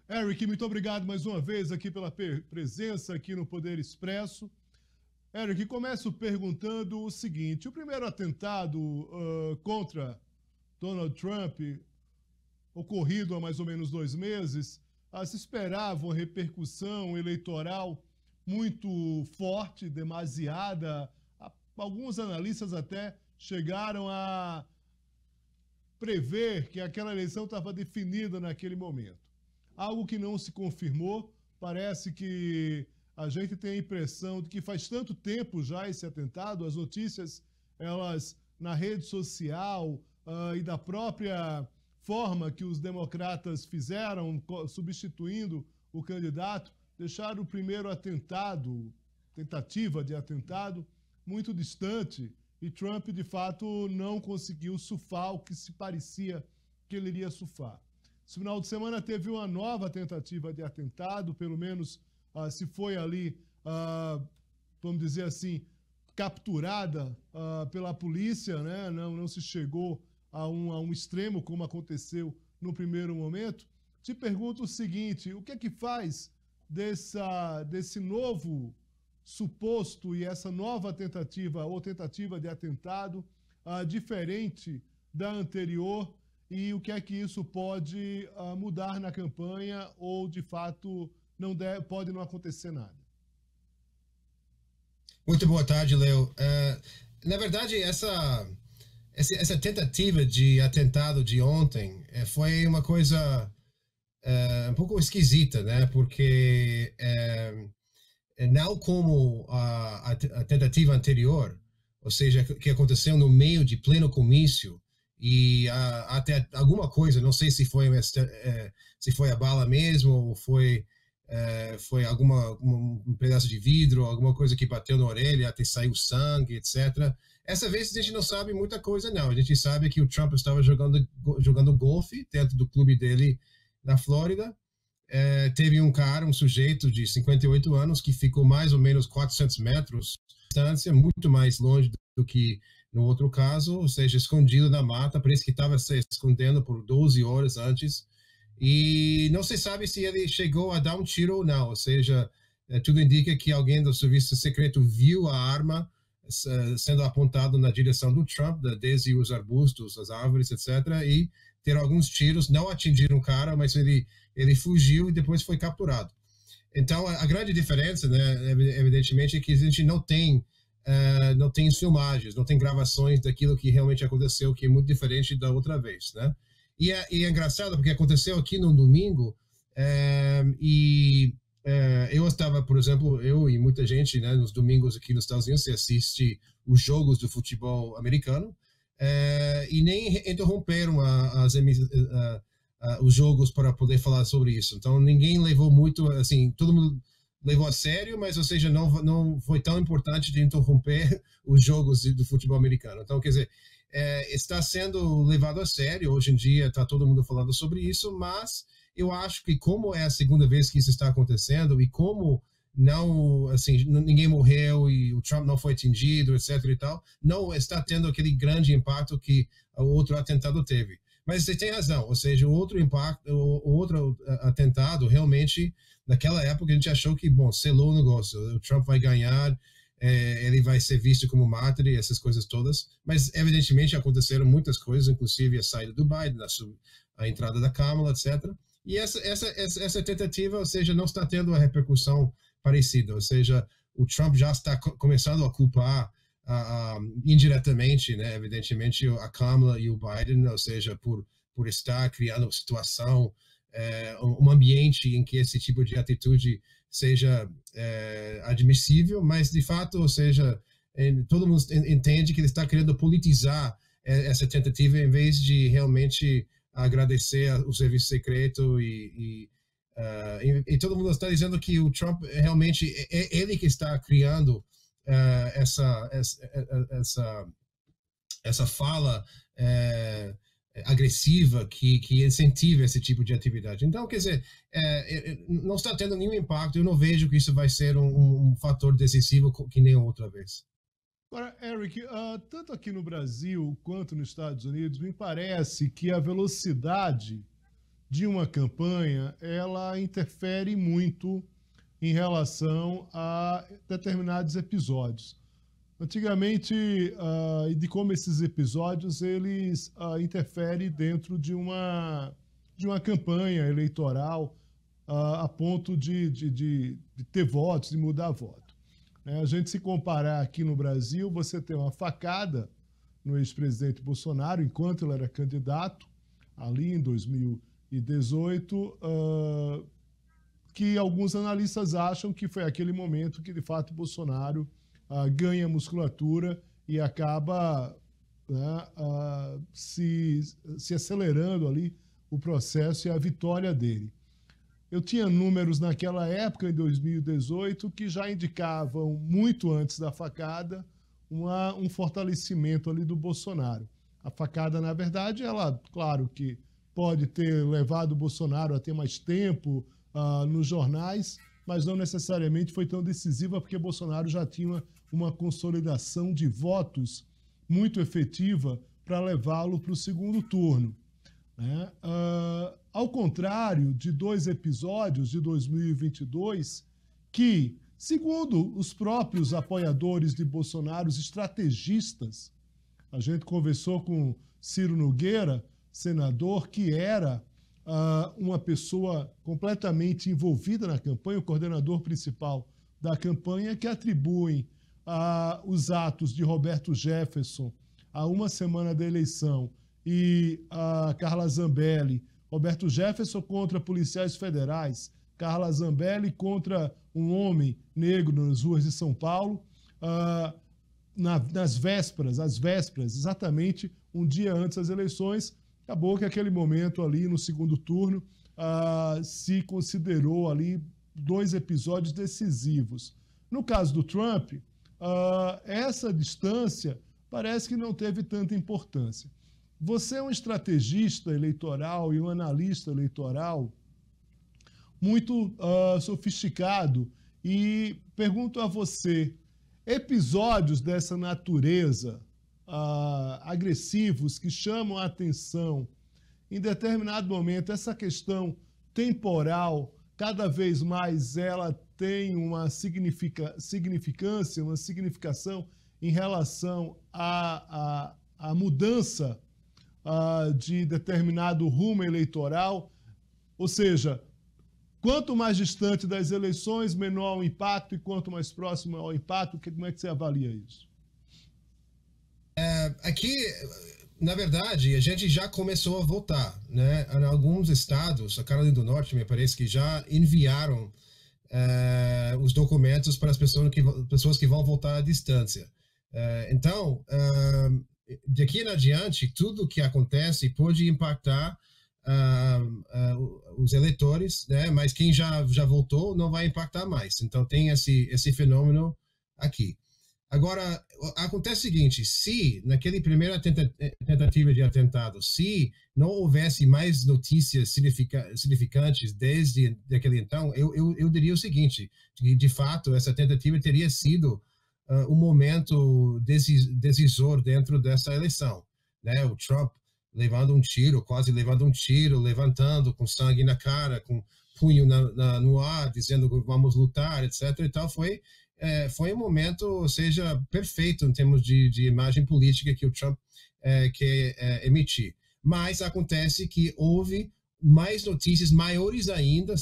Eric, muito obrigado mais uma vez aqui pela presença aqui no Poder Expresso. Eric, começo perguntando o seguinte: o primeiro atentado contra Donald Trump, ocorrido há mais ou menos 2 meses, se esperava uma repercussão eleitoral muito forte, demasiada. Alguns analistas até chegaram a prever que aquela eleição estava definida naquele momento. Algo que não se confirmou, parece que a gente tem a impressão de que faz tanto tempo já esse atentado, as notícias, elas na rede social e da própria forma que os democratas fizeram, substituindo o candidato, deixaram o primeiro atentado, tentativa de atentado, muito distante, e Trump, de fato, não conseguiu surfar o que se parecia que ele iria surfar. Esse final de semana teve uma nova tentativa de atentado, pelo menos se foi ali, vamos dizer assim, capturada pela polícia, né? Não se chegou a um extremo como aconteceu no primeiro momento. Te pergunto o seguinte: o que é que faz desse novo suposto e essa nova tentativa ou tentativa de atentado diferente da anterior, e o que é que isso pode mudar na campanha ou, de fato, pode não acontecer nada? Muito boa tarde, Leo. Na verdade, essa tentativa de atentado de ontem foi uma coisa um pouco esquisita, né? Porque não como a tentativa anterior, ou seja, que aconteceu no meio de pleno comício, e até alguma coisa, não sei se foi a bala mesmo, ou foi um pedaço de vidro, alguma coisa que bateu na orelha, até saiu sangue, etc. Essa vez a gente não sabe muita coisa, não. A gente sabe que o Trump estava jogando golfe dentro do clube dele na Flórida. Teve um sujeito de 58 anos, que ficou mais ou menos 400 metros de distância, muito mais longe do que no outro caso, ou seja, escondido na mata. Parece que estava se escondendo por 12 horas antes. E não se sabe se ele chegou a dar um tiro ou não, ou seja, tudo indica que alguém do serviço secreto viu a arma sendo apontado na direção do Trump, desde os arbustos, as árvores, etc., e ter alguns tiros, não atingiram o cara, mas ele fugiu e depois foi capturado. Então, a grande diferença, né, evidentemente, é que a gente não tem filmagens, não tem gravações daquilo que realmente aconteceu, que é muito diferente da outra vez, né? E é engraçado porque aconteceu aqui no domingo, eu estava, por exemplo, eu e muita gente, né, nos domingos aqui nos Estados Unidos, se assiste os jogos do futebol americano, e nem interromperam os jogos para poder falar sobre isso. Então, ninguém levou muito, assim, todo mundo levou a sério, mas, ou seja, não foi tão importante de interromper os jogos do futebol americano. Então, quer dizer, está sendo levado a sério. Hoje em dia está todo mundo falando sobre isso, mas eu acho que como é a segunda vez que isso está acontecendo e como não, assim, ninguém morreu e o Trump não foi atingido, etc. e tal, não está tendo aquele grande impacto que o outro atentado teve. Mas você tem razão, ou seja, o outro atentado realmente, naquela época a gente achou que, bom, selou o negócio, o Trump vai ganhar, ele vai ser visto como mártir, essas coisas todas, mas evidentemente aconteceram muitas coisas, inclusive a saída do Biden, a entrada da Kamala, etc. E essa tentativa, ou seja, não está tendo uma repercussão parecida, ou seja, o Trump já está começando a culpar indiretamente, né, evidentemente, a Kamala e o Biden, ou seja, por estar criando uma situação, um ambiente em que esse tipo de atitude seja admissível, mas de fato, ou seja, todo mundo entende que ele está querendo politizar essa tentativa em vez de realmente agradecer o serviço secreto e todo mundo está dizendo que o Trump realmente é ele que está criando essa fala agressiva que incentiva esse tipo de atividade. Então, quer dizer, não está tendo nenhum impacto. Eu não vejo que isso vai ser um fator decisivo que nem outra vez. Agora, Eric, tanto aqui no Brasil quanto nos Estados Unidos, me parece que a velocidade de uma campanha, ela interfere muito em relação a determinados episódios. Antigamente, e de como esses episódios eles interferem dentro de uma campanha eleitoral a ponto de ter votos, de mudar voto. A gente se comparar aqui no Brasil, você tem uma facada no ex-presidente Bolsonaro, enquanto ele era candidato, ali em 2018, que alguns analistas acham que foi aquele momento que, de fato, Bolsonaro ganha musculatura e acaba se acelerando ali o processo e a vitória dele. Eu tinha números naquela época, em 2018, que já indicavam, muito antes da facada, um fortalecimento ali do Bolsonaro. A facada, na verdade, ela, claro que pode ter levado o Bolsonaro a ter mais tempo nos jornais, mas não necessariamente foi tão decisiva, porque Bolsonaro já tinha uma consolidação de votos muito efetiva para levá-lo para o segundo turno. Ao contrário de 2 episódios de 2022, que, segundo os próprios apoiadores de Bolsonaro, os estrategistas, a gente conversou com Ciro Nogueira, senador, que era uma pessoa completamente envolvida na campanha, o coordenador principal da campanha, que atribuem os atos de Roberto Jefferson a uma semana da eleição e a Carla Zambelli, Roberto Jefferson contra policiais federais, Carla Zambelli contra um homem negro nas ruas de São Paulo, às vésperas, exatamente um dia antes das eleições. Acabou que aquele momento ali no segundo turno se considerou ali 2 episódios decisivos. No caso do Trump, essa distância parece que não teve tanta importância. Você é um estrategista eleitoral e um analista eleitoral muito sofisticado e pergunto a você, episódios dessa natureza, agressivos, que chamam a atenção, em determinado momento, essa questão temporal, cada vez mais ela tem uma significância, uma significação em relação à mudança de determinado rumo eleitoral, ou seja, quanto mais distante das eleições, menor o impacto, e quanto mais próximo ao impacto, como é que você avalia isso? Aqui, na verdade, a gente já começou a votar, né? Em alguns estados, a Carolina do Norte, me parece que já enviaram os documentos para as pessoas que vão votar à distância. Então, de aqui em adiante, tudo que acontece pode impactar os eleitores, né? Mas quem já votou não vai impactar mais. Então, tem esse fenômeno aqui. Agora, acontece o seguinte, se naquele primeira tentativa de atentado, se não houvesse mais notícias significantes desde aquele então, eu diria o seguinte, de fato, essa tentativa teria sido um momento decisor dentro dessa eleição, né? O Trump levando um tiro, quase levando um tiro, levantando com sangue na cara, com punho no ar, dizendo que vamos lutar, etc. e tal, foi um momento, ou seja, perfeito em termos de imagem política que o Trump quer emitir. Mas acontece que houve mais notícias maiores ainda,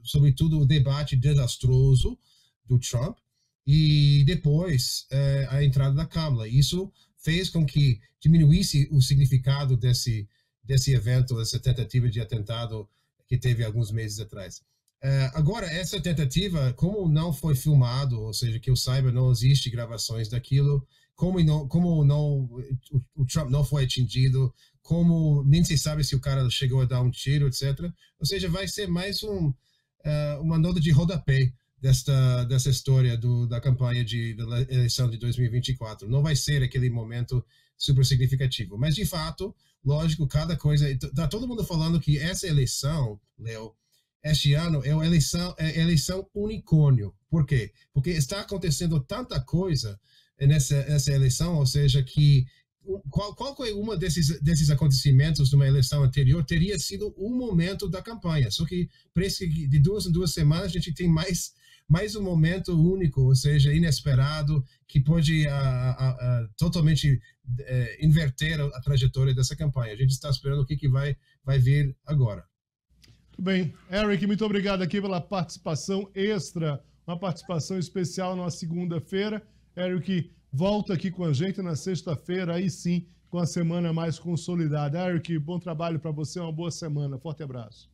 sobretudo o debate desastroso do Trump, e depois a entrada da Kamala. Isso fez com que diminuísse o significado desse evento, dessa tentativa de atentado que teve alguns meses atrás. Agora, essa tentativa, como não foi filmado, ou seja, que eu saiba, não existe gravações daquilo, como o Trump não foi atingido, como nem se sabe se o cara chegou a dar um tiro, etc. Ou seja, vai ser mais uma nota de rodapé dessa história da campanha da eleição de 2024. Não vai ser aquele momento super significativo. Mas, de fato, lógico, cada coisa... Está todo mundo falando que essa eleição, Leo, este ano é uma eleição unicórnio. Por quê? Porque está acontecendo tanta coisa nessa eleição, ou seja, que qual uma desses acontecimentos numa eleição anterior teria sido o momento da campanha. Só que parece que de 2 em 2 semanas a gente tem mais um momento único, ou seja, inesperado, que pode totalmente inverter a trajetória dessa campanha. A gente está esperando o que vai vir agora. Muito bem. Eric, muito obrigado aqui pela participação extra, uma participação especial na segunda-feira. Eric volta aqui com a gente na sexta-feira, aí sim, com a semana mais consolidada. Eric, bom trabalho para você, uma boa semana. Forte abraço.